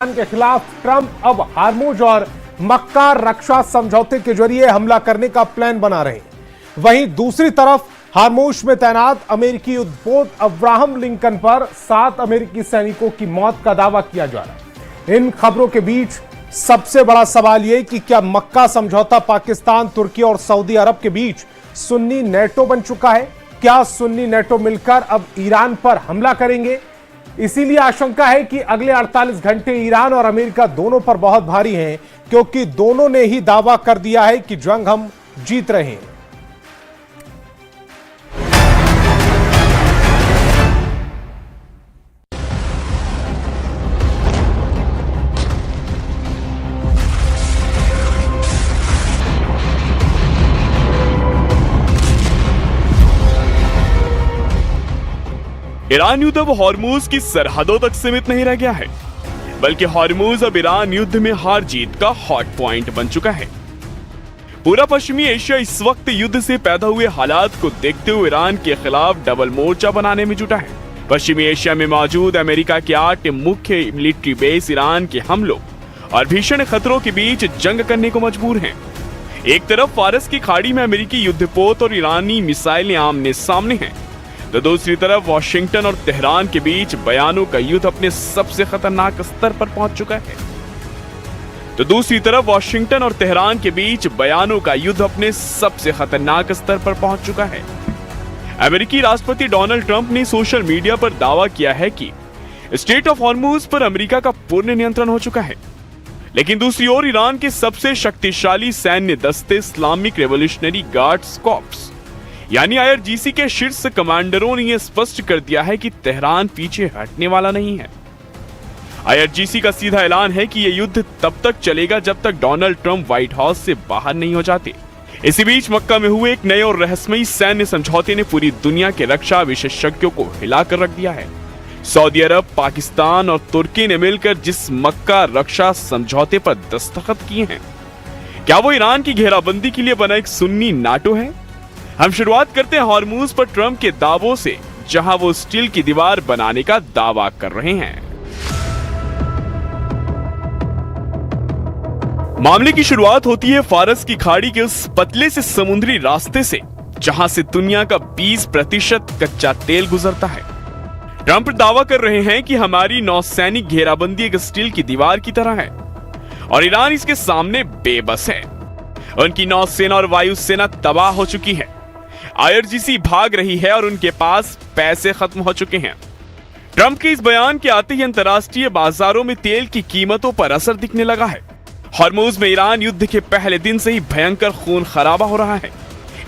के खिलाफ ट्रंप अब हार्मुज और मक्का रक्षा समझौते के जरिए हमला करने का प्लान बना रहे हैं। वहीं दूसरी तरफ हार्मुज में तैनात अमेरिकी युद्धपोत अब्राहम लिंकन पर 7 अमेरिकी सैनिकों की मौत का दावा किया जा रहा है। इन खबरों के बीच सबसे बड़ा सवाल यह कि क्या मक्का समझौता पाकिस्तान, तुर्की और सऊदी अरब के बीच सुन्नी नेटो बन चुका है? क्या सुन्नी नेटो मिलकर अब ईरान पर हमला करेंगे? इसीलिए आशंका है कि अगले 48 घंटे ईरान और अमेरिका दोनों पर बहुत भारी हैं, क्योंकि दोनों ने ही दावा कर दिया है कि जंग हम जीत रहे हैं। ईरान युद्ध अब हॉर्मुज की सरहदों तक सीमित नहीं रह गया है, बल्कि हॉर्मुज अब ईरान युद्ध में हार जीत का हॉट पॉइंट बन चुका है। पूरा पश्चिमी एशिया इस वक्त युद्ध से पैदा हुए हालात को देखते हुए ईरान के खिलाफ डबल मोर्चा बनाने में जुटा है। पश्चिमी एशिया में मौजूद अमेरिका के 8 मुख्य मिलिट्री बेस ईरान के हमलों और भीषण खतरों के बीच जंग करने को मजबूर हैं। एक तरफ फारस की खाड़ी में अमेरिकी युद्धपोत और ईरानी मिसाइलें आमने सामने हैं, तो दूसरी तरफ वाशिंगटन और तेहरान के बीच बयानों का युद्ध अपने सबसे खतरनाक स्तर पर पहुंच चुका है। अमेरिकी राष्ट्रपति डोनाल्ड ट्रंप ने सोशल मीडिया पर दावा किया है कि स्ट्रेट ऑफ हॉर्मुज पर अमेरिका का पूर्ण नियंत्रण हो चुका है, लेकिन दूसरी ओर ईरान के सबसे शक्तिशाली सैन्य दस्ते इस्लामिक रेवोल्यूशनरी गार्ड्स कॉर्प्स यानी IRGC के शीर्ष कमांडरों ने यह स्पष्ट कर दिया है कि तेहरान पीछे हटने वाला नहीं है। IRGC का सीधा ऐलान है कि यह युद्ध तब तक चलेगा जब तक डोनाल्ड ट्रंप व्हाइट हाउस से बाहर नहीं हो जाते। इसी बीच मक्का में हुए एक नए और रहस्यमयी सैन्य समझौते ने पूरी दुनिया के रक्षा विशेषज्ञों को हिलाकर रख दिया है। सऊदी अरब, पाकिस्तान और तुर्की ने मिलकर जिस मक्का रक्षा समझौते पर दस्तखत किए हैं, क्या वो ईरान की घेराबंदी के लिए बना एक सुन्नी नाटो है? हम शुरुआत करते हैं हॉर्मुज पर ट्रंप के दावों से, जहां वो स्टील की दीवार बनाने का दावा कर रहे हैं। मामले की शुरुआत होती है फारस की खाड़ी के उस पतले से समुद्री रास्ते से, जहां से दुनिया का 20% कच्चा तेल गुजरता है। ट्रंप दावा कर रहे हैं कि हमारी नौसैनिक घेराबंदी एक स्टील की दीवार की तरह है और ईरान इसके सामने बेबस है। उनकी नौसेना और वायुसेना तबाह हो चुकी है, IRGC भाग रही है और उनके पास पैसे खत्म हो चुके हैं। ट्रंप के इस बयान के आते ही अंतर्राष्ट्रीय बाजारों में तेल की कीमतों पर असर दिखने लगा है। हॉर्मुज में ईरान युद्ध के पहले दिन से ही भयंकर खून खराबा हो रहा है।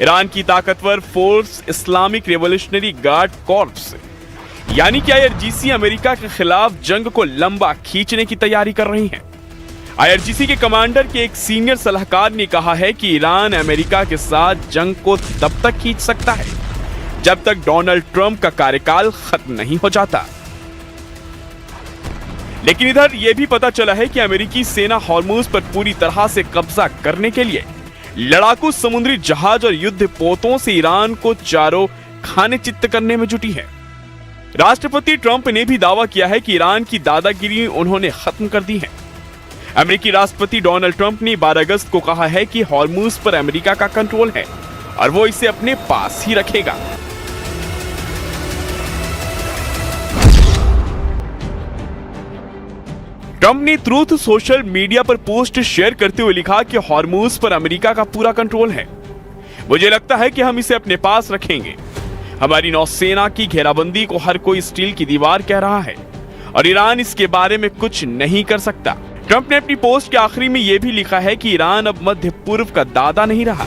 ईरान की ताकतवर force Islamic revolutionary guard corps यानी कि IRGC अमेरिका के खिलाफ जंग को लंबा खींचने की तैयारी कर रही है। IRGC के कमांडर के एक सीनियर सलाहकार ने कहा है कि ईरान अमेरिका के साथ जंग को तब तक खींच सकता है जब तक डोनाल्ड ट्रंप का कार्यकाल खत्म नहीं हो जाता। लेकिन इधर यह भी पता चला है कि अमेरिकी सेना हॉर्मुज पर पूरी तरह से कब्जा करने के लिए लड़ाकू समुद्री जहाज और युद्धपोतों से ईरान को चारों खाने चित्त करने में जुटी है। राष्ट्रपति ट्रंप ने भी दावा किया है कि ईरान की दादागिरी उन्होंने खत्म कर दी है। अमेरिकी राष्ट्रपति डोनाल्ड ट्रंप ने 12 अगस्त को कहा है कि हॉर्मुज पर अमेरिका का कंट्रोल है और वो इसे अपने पास ही रखेगा। ट्रंप ने ट्रूथ सोशल मीडिया पर पोस्ट शेयर करते हुए लिखा कि हॉर्मुज पर अमेरिका का पूरा कंट्रोल है। मुझे लगता है कि हम इसे अपने पास रखेंगे। हमारी नौसेना की घेराबंदी को हर कोई स्टील की दीवार कह रहा है और ईरान इसके बारे में कुछ नहीं कर सकता। ट्रंप ने अपनी पोस्ट के आखिरी में यह भी लिखा है कि ईरान अब मध्य पूर्व का दादा नहीं रहा,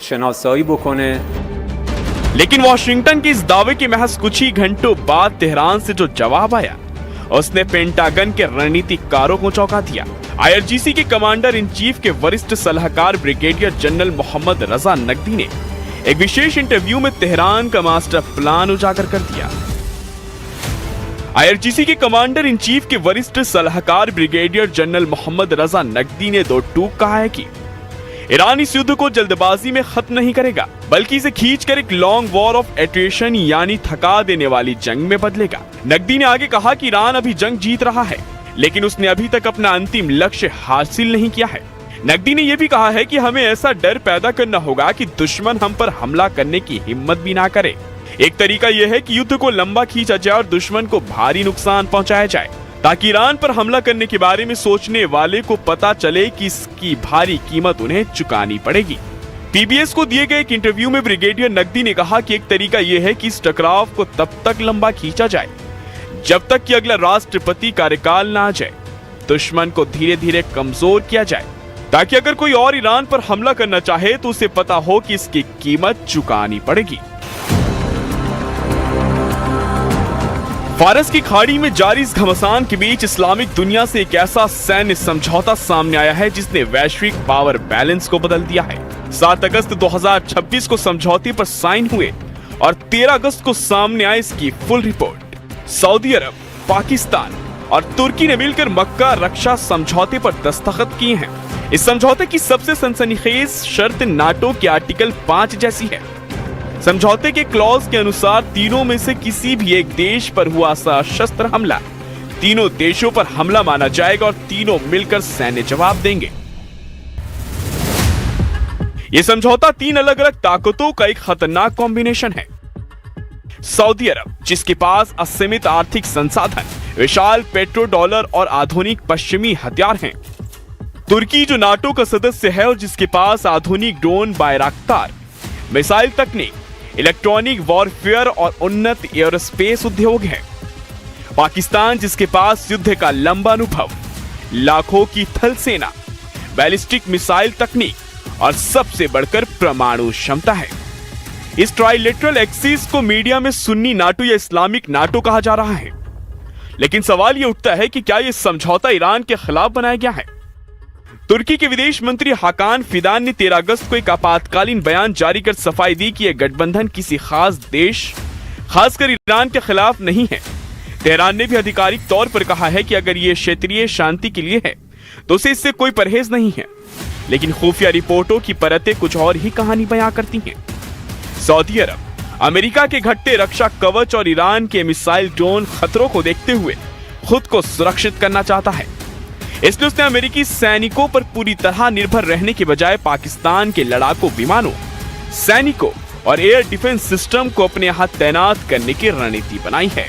शनासाई बकने। लेकिन वॉशिंगटन के इस दावे के महज कुछ ही घंटों बाद तेहरान से जो जवाब आया, उसने पेंटागन के रणनीतिकारों को चौंका दिया। IRGC के कमांडर इन चीफ के वरिष्ठ सलाहकार ब्रिगेडियर जनरल मोहम्मद रजा नकवी ने एक विशेष इंटरव्यू में तेहरान का मास्टर प्लान उजागर कर दिया। IRGC के कमांडर इन चीफ के वरिष्ठ सलाहकार ब्रिगेडियर जनरल मोहम्मद रजा नकवी ने दो टूक कहा है कि ईरान इस युद्ध को जल्दबाजी में खत्म नहीं करेगा, बल्कि इसे खींचकर एक लॉन्ग वॉर ऑफ एट्रिशन यानी थका देने वाली जंग में बदलेगा। नकवी ने आगे कहा कि ईरान अभी जंग जीत रहा है, लेकिन उसने अभी तक अपना अंतिम लक्ष्य हासिल नहीं किया है। नकवी ने यह भी कहा है कि हमें ऐसा डर पैदा करना होगा कि दुश्मन हम पर हमला करने की हिम्मत भी ना करे। एक तरीका यह है कि युद्ध को लंबा खींचा जाए और दुश्मन को भारी नुकसान पहुंचाया जाए, ताकि ईरान पर हमला करने के बारे में सोचने वाले को पता चले कि इसकी भारी कीमत उन्हें चुकानी पड़ेगी। PBS को दिए गए एक इंटरव्यू में ब्रिगेडियर नकवी ने कहा कि एक तरीका यह है कि इस टकराव को तब तक लंबा खींचा जाए जब तक कि अगला राष्ट्रपति कार्यकाल न आ जाए, दुश्मन को धीरे धीरे कमजोर किया जाए, ताकि अगर कोई और ईरान पर हमला करना चाहे तो उसे पता हो कि इसकी कीमत चुकानी पड़ेगी। फारस की खाड़ी में जारी इस घमासान के बीच इस्लामिक दुनिया से एक ऐसा सैन्य समझौता सामने आया है जिसने वैश्विक पावर बैलेंस को बदल दिया है। 7 अगस्त 2026 को समझौते पर साइन हुए और 13 अगस्त को सामने आई इसकी फुल रिपोर्ट। सऊदी अरब, पाकिस्तान और तुर्की ने मिलकर मक्का रक्षा समझौते पर दस्तखत किए हैं। इस समझौते की सबसे सनसनीखेज शर्त नाटो के आर्टिकल 5 जैसी है। समझौते के क्लॉज के अनुसार तीनों में से किसी भी एक देश पर हुआ सशस्त्र हमला तीनों देशों पर हमला माना जाएगा और तीनों मिलकर सैन्य जवाब देंगे। यह समझौता 3 अलग अलग ताकतों का एक खतरनाक कॉम्बिनेशन है। सऊदी अरब, जिसके पास असीमित आर्थिक संसाधन, विशाल पेट्रो डॉलर और आधुनिक पश्चिमी हथियार हैं। तुर्की, जो नाटो का सदस्य है और जिसके पास आधुनिक ड्रोन, बायराक्तार, मिसाइल तकनीक, इलेक्ट्रॉनिक वॉरफेयर और उन्नत एयरोस्पेस उद्योग है। पाकिस्तान, जिसके पास युद्ध का लंबा अनुभव, लाखों की थल सेना, बैलिस्टिक मिसाइल तकनीक और सबसे बढ़कर परमाणु क्षमता है। इस ट्राइलेटरल एक्सिस को मीडिया में सुन्नी नाटो या इस्लामिक नाटो कहा जा रहा है, लेकिन सवाल यह उठता है कि क्या यह समझौता ईरान के खिलाफ बनाया गया है। तुर्की के विदेश मंत्री हाकान फिदान ने 13 अगस्त को एक आपातकालीन बयान जारी कर सफाई दी कि यह गठबंधन किसी खास देश, खासकर ईरान के खिलाफ नहीं है। तेहरान ने भी आधिकारिक तौर पर कहा है कि अगर यह क्षेत्रीय शांति के लिए है तो उसे इससे कोई परहेज नहीं है, लेकिन खुफिया रिपोर्टों की परतें कुछ और ही कहानी बयां करती हैं। सऊदी अरब, अमेरिका के घटते रक्षा कवच और ईरान के मिसाइल ड्रोन खतरों को देखते हुए खुद को सुरक्षित करना चाहता है, इसलिए उसने अमेरिकी सैनिकों पर पूरी तरह निर्भर रहने के बजाय पाकिस्तान के लड़ाकू विमानों, सैनिकों और एयर डिफेंस सिस्टम को अपने यहां तैनात करने की रणनीति बनाई है।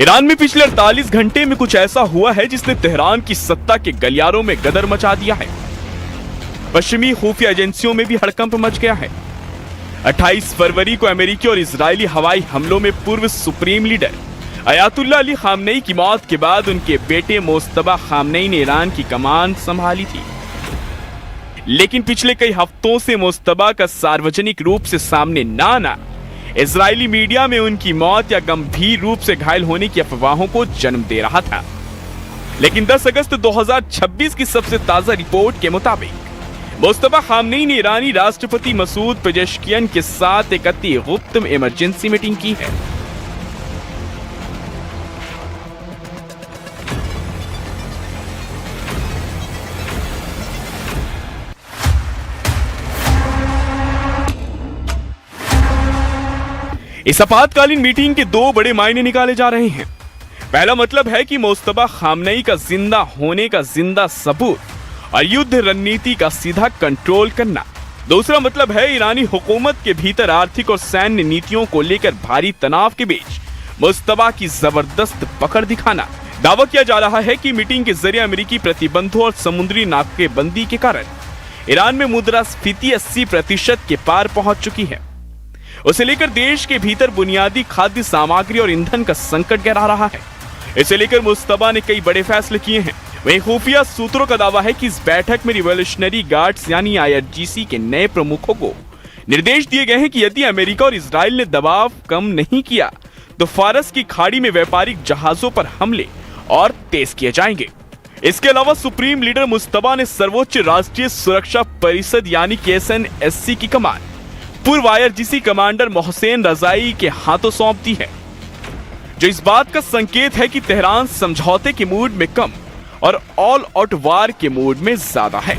ईरान में पिछले 48 घंटे में कुछ ऐसा हुआ है जिसने तेहरान की सत्ता के गलियारों में गदर मचा दिया है। पश्चिमी खुफिया एजेंसियों में भी हड़कंप मच गया है। 28 फरवरी को अमेरिकी और इजरायली हवाई हमलों में पूर्व supreme leader Ayatollah Ali Khamenei की मौत के बाद उनके बेटे मोस्तबा खामनेई ने ईरान की कमान संभाली थी, लेकिन पिछले कई हफ्तों से मोस्तबा का सार्वजनिक रूप से सामने न आना इजरायली मीडिया में उनकी मौत या गंभीर रूप से घायल होने की अफवाहों को जन्म दे रहा था। लेकिन 10 अगस्त 2026 की सबसे ताजा रिपोर्ट के मुताबिक मोस्तबा खामनेई ने ईरानी राष्ट्रपति मसूद पेजेश्कियन के साथ एक अति गुप्त इमरजेंसी मीटिंग की है। इस आपातकालीन मीटिंग के 2 बड़े मायने निकाले जा रहे हैं। पहला मतलब है कि मोस्तबा खामनेई का जिंदा होने का जिंदा सबूत और युद्ध रणनीति का सीधा कंट्रोल करना। दूसरा मतलब है ईरानी हुकूमत के भीतर आर्थिक और सैन्य नीतियों को लेकर भारी तनाव के बीच मोस्तबा की जबरदस्त पकड़ दिखाना। दावा किया जा रहा है कि मीटिंग के जरिए अमेरिकी प्रतिबंधों और समुद्री नाकेबंदी के कारण ईरान में मुद्रास्फीति 80% के पार पहुंच चुकी है। उसे लेकर देश के भीतर बुनियादी खाद्य सामग्री और ईंधन का संकट गहरा रहा है। इसे लेकर मुस्तबा ने कई बड़े फैसले किए हैं। वहीं खुफिया सूत्रों का दावा है कि इस बैठक में रिवॉल्यूशनरी गार्ड्स यानी IRGC के नए प्रमुखों को निर्देश दिए गए हैं कि यदि अमेरिका और इजराइल ने दबाव कम नहीं किया तो फारस की खाड़ी में व्यापारिक जहाजों पर हमले और तेज किए जाएंगे। इसके अलावा सुप्रीम लीडर मुस्तबा ने सर्वोच्च राष्ट्रीय सुरक्षा परिषद यानी KSNSC की कमान पूर्व IRGC कमांडर मोहसेन रजाई के हाथों सौंप दी है, जो इस बात का संकेत है कि तेहरान समझौते के मूड में कम और ऑल आउट वार के मूड में ज्यादा है।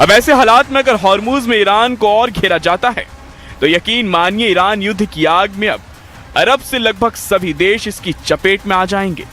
अब ऐसे हालात में अगर हॉर्मुज में ईरान को और घेरा जाता है तो यकीन मानिए ईरान युद्ध की आग में अब अरब से लगभग सभी देश इसकी चपेट में आ जाएंगे।